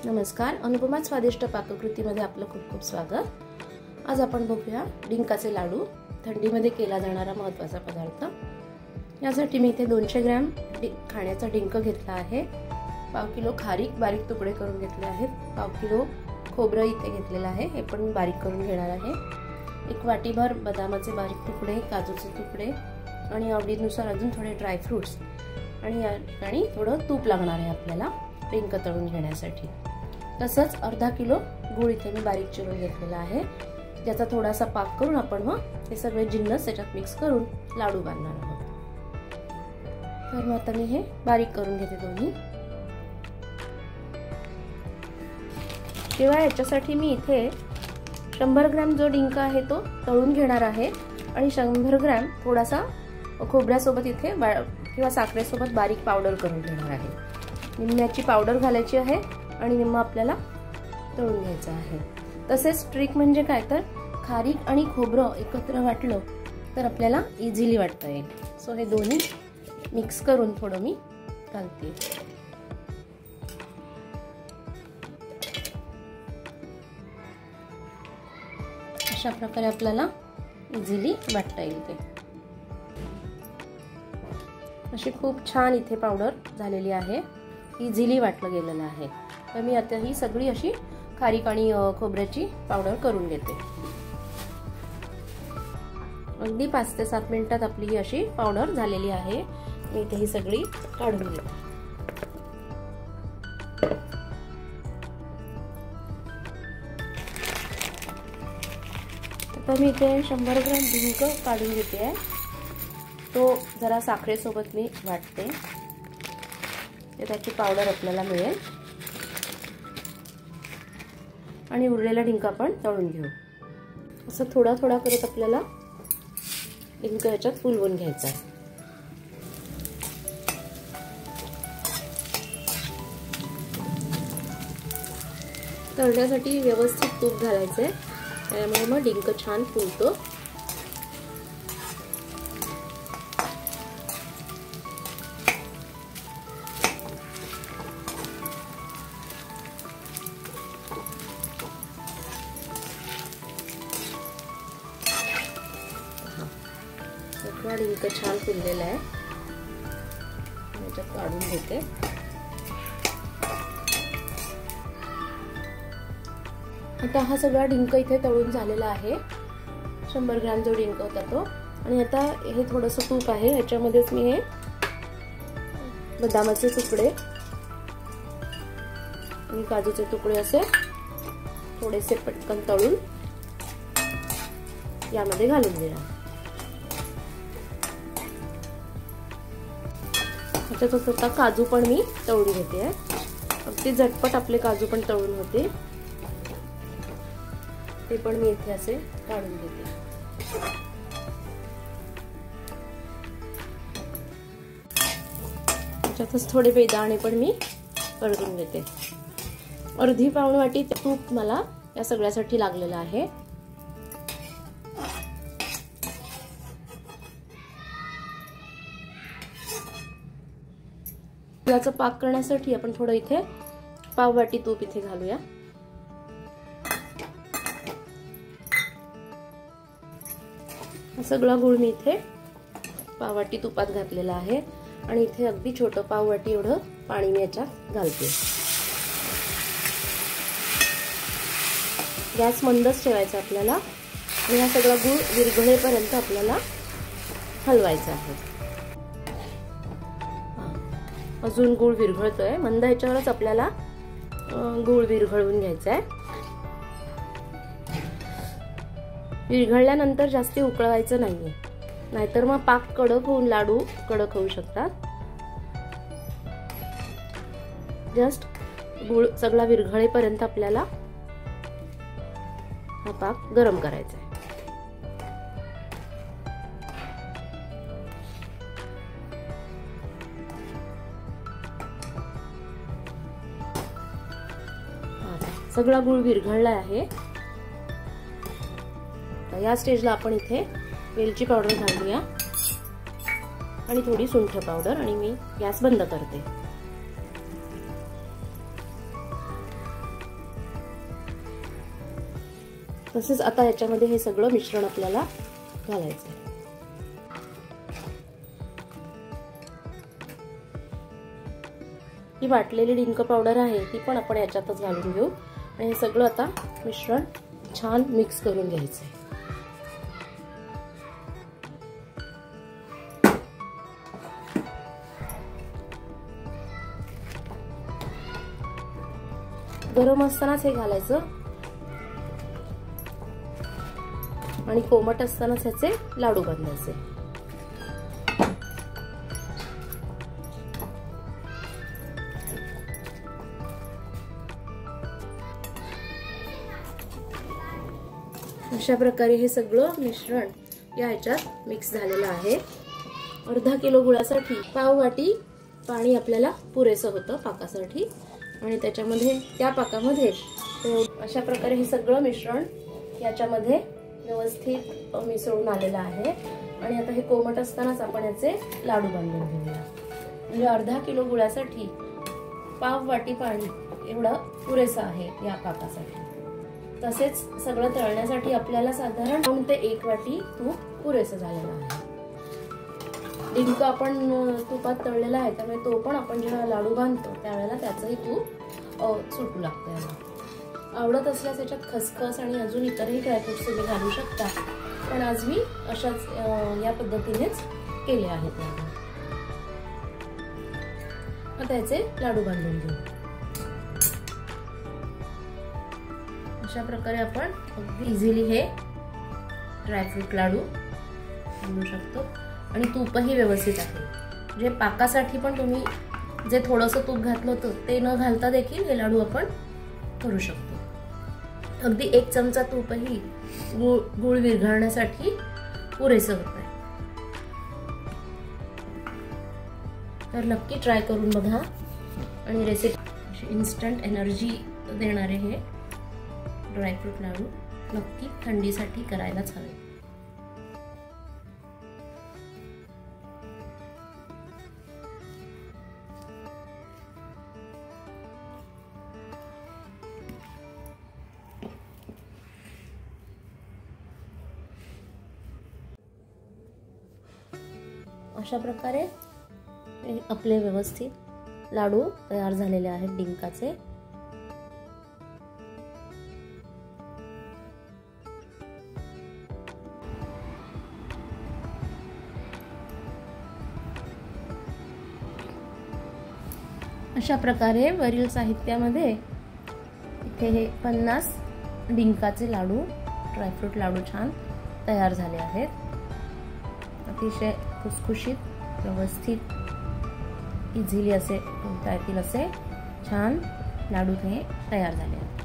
नमस्कार, अनुपमा स्वादिष्ट पाककृतीमध्ये आपलं खूप खूप स्वागत। आज आपण बघूया डिंकाचे लाडू, थंडीमध्ये केला जाणारा महत्त्वाचा पदार्थ। यासाठी मी इथे 200 ग्रॅम खाण्याचा डिंक घेतला आहे। पाव किलो खारीक बारीक तुकडे करून घेतले आहेत। पाव किलो खोबरं इथे घेतलेलं आहे, हे पण मी बारीक करून घेणार आहे। एक वाटीभर बदामाचे बारीक तुकडे, काजूचे तुकडे आणि आवडीनुसार अजून थोडे ड्राय फ्रूट्स आणि थोडं तूप लागणार आहे आपल्याला डिंक तळून घेण्यासाठी। तसंच अर्धा किलो गूळ इथे मी बारीक चिरून घेतलेला आहे, ज्याचा थोडासा पाक करून आपण हे सगळे जिन्नस त्याच्यात मिक्स करून लाडू बांधणार आहोत। तर मग आता मी हे बारीक करून घेते दोन्ही। शिवाय याच्यासाठी मी इथे 100 ग्रॅम जो डिंक आहे तो तळून घेणार आहे आणि 100 ग्रॅम थोडासा खोबऱ्यासोबत इथे किंवा साखरेसोबत बारीक पावडर करून घेणार आहे। निम्म्याची पावडर घालायची आहे आणि निम्मा आपल्याला तळून घ्यायचं आहे। तसेच ट्रिक म्हणजे काय तर खारीक आणि खोबरं एकत्र वाटलं तर आपल्याला इझिली वाटता येईल। सो हे दोन्ही मिक्स करून थोडं मी घालते। अशा प्रकारे आपल्याला इझिली वाटता येईल ते। अशी खूप छान इथे पावडर झालेली आहे, इझिली वाटलं गेलेलं आहे। तर मी आता ही सगळी अशी खारीक आणि खोबऱ्याची पावडर करून घेते। अगदी 5 ते 7 मिनिटात आपली ही अशी पावडर झालेली आहे। मी इथे ही सगळी काढून घेते। आता मी इथे 100 ग्रॅम डिंक काढून घेते आहे, तो जरा साखरेसोबत मी वाटते, त्याची पावडर आपल्याला मिळेल आणि उरलेला डिंक आपण तळून घेऊ। असं थोडा थोडा करत आपल्याला डिंक याच्यात फुलवून घ्यायचा आहे। तळण्यासाठी व्यवस्थित तूप घालायचंय, त्यामुळे मग डिंक छान फुलतो। सगळा डिंक छान फुललेला आहे, याच्यात काढून घेते। आता हा सगळा डिंक इथे तळून झालेला आहे। 100 ग्रॅम जो डिंक होता तो। आणि आता हे थोडंसं तूप आहे, याच्यामध्येच मी हे बदामाचे तुकडे आणि काजूचे तुकडे असे थोडेसे पटकन तळून यामध्ये घालून देणार। त्याच्यातच आता काजू पण मी तळून घेते। अगदी झटपट आपले काजू पण तळून होते, ते पण मी इथे असे काढून घेते। त्याच्यातच थोडे बेदाणे पण मी परतून घेते। अर्धी पाऊण वाटी तूप मला या सगळ्यासाठी लागलेलं आहे। याचा पाक करण्यासाठी आपण थोडं इथे पाव वाटी तूप इथे घालूया। सगळा गूळ मी इथे पाव वाटी तुपात घातलेला आहे आणि इथे अगदी छोटं पाव वाटी एवढं पाणी मी याच्यात घालते। गॅस मंदच ठेवायचा आपल्याला आणि हा सगळा गूळ विरघळेपर्यंत आपल्याला हलवायचा आहे। अजून गूळ विरघळतोय, मंद ह्याच्यावरच आपल्याला गूळ विरघळवून घ्यायचा आहे। विरघळल्यानंतर जास्त उकळवायचं नाहीये, नाहीतर मग पाक कडक होऊन लाडू कडक होऊ शकतात। जस्ट गूळ सगळा विरघळेपर्यंत आपल्याला हा पाक गरम करायचा आहे। सगळा गूळ विरघळला आहे। या स्टेजला आपण इथे वेलची पावडर घालूया आणि थोडी सुंठ पावडर आणि मी गॅस बंद करते। तसेच आता याच्यामध्ये हे सगळं मिश्रण आपल्याला घालायचं आहे. ही वाटलेली डिंक पावडर आहे ती पण आपण याच्यातच घालून घेऊ आणि हे सगळं आता मिश्रण छान मिक्स करून घ्यायचं आहे. गरम असतानाच हे घालायचं आणि कोमट असतानाच ह्याचे लाडू बांधायचे. अशा प्रकारे हे सगळं मिश्रण या ह्याच्यात मिक्स झालेलं आहे. अर्धा किलो गुळासाठी पाव वाटी पाणी आपल्याला पुरेसं होतं पाकासाठी आणि त्याच्यामध्ये त्या पाकामध्ये अशा प्रकारे हे सगळं मिश्रण याच्यामध्ये व्यवस्थित मिसळून आलेलं आहे. आणि आता हे कोमट असतानाच आपण याचे लाडू बांधून घेऊया. म्हणजे अर्धा किलो गुळासाठी पाव वाटी पाणी एवढं पुरेसं आहे या पाकासाठी. तसेच सगळं तळण्यासाठी आपल्याला साधारण 2 ते 1 वाटी तूप पुरेसं झालेलं आहे. डिंक आपण तुपात तळलेला आहे त्यामुळे तो पण आपण जेव्हा लाडू बांधतो त्यावेळेला त्याचंही तूप सुटू लागतं याला. आवडत असल्यास याच्यात खसखस आणि अजून इतरही ड्रायफ्रुट्स तुम्ही घालू शकता, पण आज मी अशाच या पद्धतीनेच केले आहेत. आता याचे लाडू बांधून घेऊ. अशा प्रकारे आपण अगदी इझिली हे ड्रायफ्रूट लाडू बांधू शकतो आणि तूपही व्यवस्थित आहे. जे पाकासाठी पण तुम्ही जे थोडंसं तूप घातलं होतं ते न घालता देखील हे लाडू आपण करू शकतो. अगदी 1 चमचा तूपही गुळ विरघळण्यासाठी पुरेसं होत आहे. तर नक्की ट्राय करून बघा आणि रेसिपी इन्स्टंट एनर्जी देणारे हे ड्रायफ्रूट लाडू नक्की थंडीसाठी करायलाच हवे. अशा प्रकारे आपले व्यवस्थित लाडू तयार झालेले आहेत डिंकाचे. अशा प्रकारे वरील साहित्यामध्ये इथे हे 50 डिंकाचे लाडू ड्रायफ्रूट लाडू छान तयार झाले आहेत. अतिशय खुसखुशीत व्यवस्थित इझिली असे बनवता येतील असे छान लाडू हे तयार झाले आहेत.